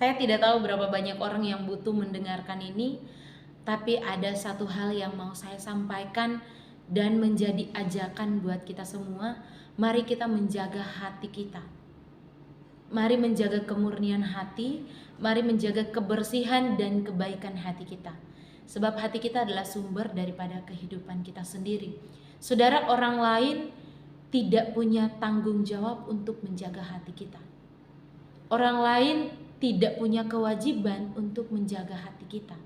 Saya tidak tahu berapa banyak orang yang butuh mendengarkan ini, tapi ada satu hal yang mau saya sampaikan dan menjadi ajakan buat kita semua. Mari kita menjaga hati kita. Mari menjaga kemurnian hati, mari menjaga kebersihan dan kebaikan hati kita. Sebab hati kita adalah sumber daripada kehidupan kita sendiri. Saudara, orang lain tidak punya tanggung jawab untuk menjaga hati kita. Orang lain tidak punya kewajiban untuk menjaga hati kita.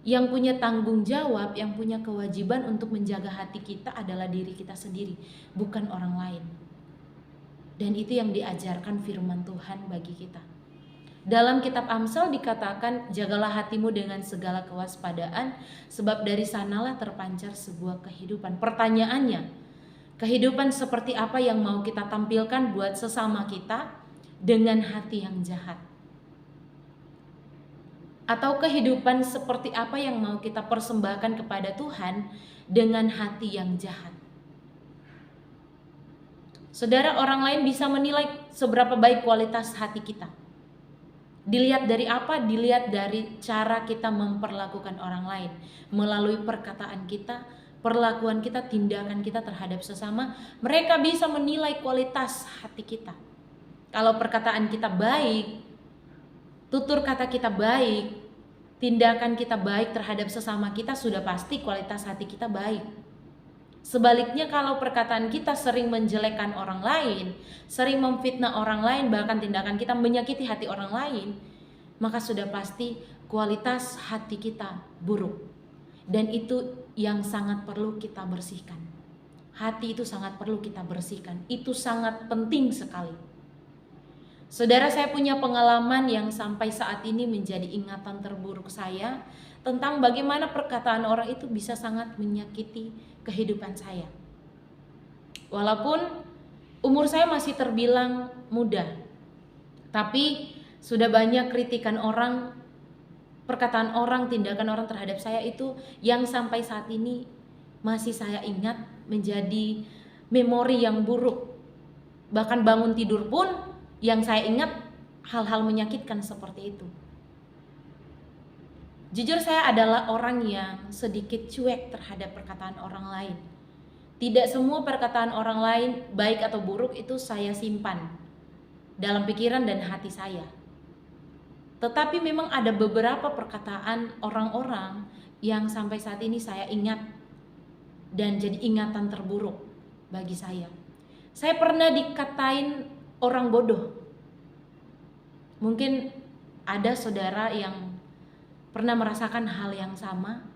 Yang punya tanggung jawab, yang punya kewajiban untuk menjaga hati kita adalah diri kita sendiri, bukan orang lain. Dan itu yang diajarkan firman Tuhan bagi kita. Dalam kitab Amsal dikatakan, jagalah hatimu dengan segala kewaspadaan, sebab dari sanalah terpancar sebuah kehidupan. Pertanyaannya, kehidupan seperti apa yang mau kita tampilkan buat sesama kita dengan hati yang jahat? Atau kehidupan seperti apa yang mau kita persembahkan kepada Tuhan dengan hati yang jahat? Saudara, orang lain bisa menilai seberapa baik kualitas hati kita. Dilihat dari apa? Dilihat dari cara kita memperlakukan orang lain. Melalui perkataan kita, perlakuan kita, tindakan kita terhadap sesama. Mereka bisa menilai kualitas hati kita. Kalau perkataan kita baik, tutur kata kita baik, tindakan kita baik terhadap sesama kita, sudah pasti kualitas hati kita baik. Sebaliknya, kalau perkataan kita sering menjelekkan orang lain, sering memfitnah orang lain, bahkan tindakan kita menyakiti hati orang lain, maka sudah pasti kualitas hati kita buruk. Dan itu yang sangat perlu kita bersihkan. Hati itu sangat perlu kita bersihkan. Itu sangat penting sekali. Saudara, saya punya pengalaman yang sampai saat ini menjadi ingatan terburuk saya tentang bagaimana perkataan orang itu bisa sangat menyakiti kehidupan saya. Walaupun umur saya masih terbilang muda, tapi sudah banyak kritikan orang, perkataan orang, tindakan orang terhadap saya itu yang sampai saat ini masih saya ingat, menjadi memori yang buruk. Bahkan bangun tidur pun yang saya ingat hal-hal menyakitkan seperti itu. Jujur, saya adalah orang yang sedikit cuek terhadap perkataan orang lain. Tidak semua perkataan orang lain, baik atau buruk, itu saya simpan dalam pikiran dan hati saya. Tetapi memang ada beberapa perkataan orang-orang yang sampai saat ini saya ingat dan jadi ingatan terburuk bagi saya. Saya pernah dikatain orang bodoh. Mungkin ada saudara yang pernah merasakan hal yang sama.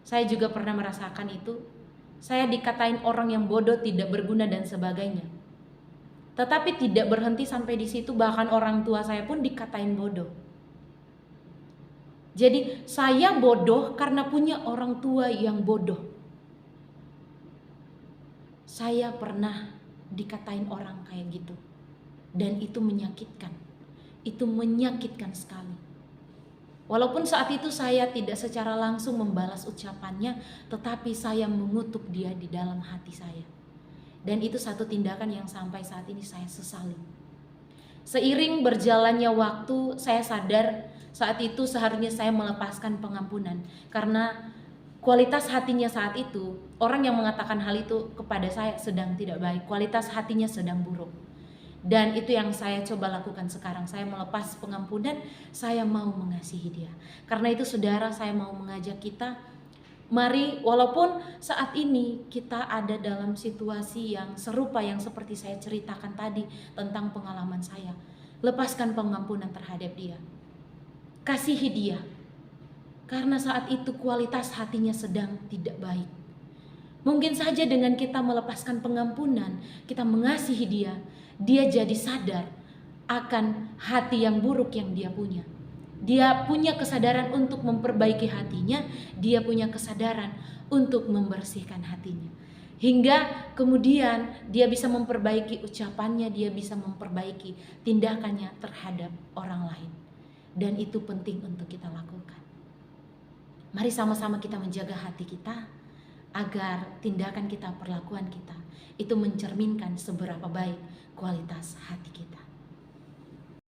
Saya juga pernah merasakan itu. Saya dikatain orang yang bodoh, tidak berguna dan sebagainya. Tetapi tidak berhenti sampai di situ, bahkan orang tua saya pun dikatain bodoh. Jadi saya bodoh karena punya orang tua yang bodoh. Saya pernah dikatain orang kayak gitu. Dan itu menyakitkan. Itu menyakitkan sekali. Walaupun saat itu saya tidak secara langsung membalas ucapannya, tetapi saya mengutuk dia di dalam hati saya. Dan itu satu tindakan yang sampai saat ini saya sesali. Seiring berjalannya waktu, saya sadar saat itu seharusnya saya melepaskan pengampunan. Karena kualitas hatinya saat itu, orang yang mengatakan hal itu kepada saya sedang tidak baik. Kualitas hatinya sedang buruk. Dan itu yang saya coba lakukan sekarang. Saya melepas pengampunan, saya mau mengasihi dia. Karena itu saudara, saya mau mengajak kita, mari walaupun saat ini kita ada dalam situasi yang serupa yang seperti saya ceritakan tadi tentang pengalaman saya, lepaskan pengampunan terhadap dia. Kasihi dia. Karena saat itu kualitas hatinya sedang tidak baik. Mungkin saja dengan kita melepaskan pengampunan, kita mengasihi dia, dia jadi sadar akan hati yang buruk yang dia punya. Dia punya kesadaran untuk memperbaiki hatinya, dia punya kesadaran untuk membersihkan hatinya. Hingga kemudian dia bisa memperbaiki ucapannya, dia bisa memperbaiki tindakannya terhadap orang lain. Dan itu penting untuk kita lakukan. Mari sama-sama kita menjaga hati kita, agar tindakan kita, perlakuan kita itu mencerminkan seberapa baik kualitas hati kita.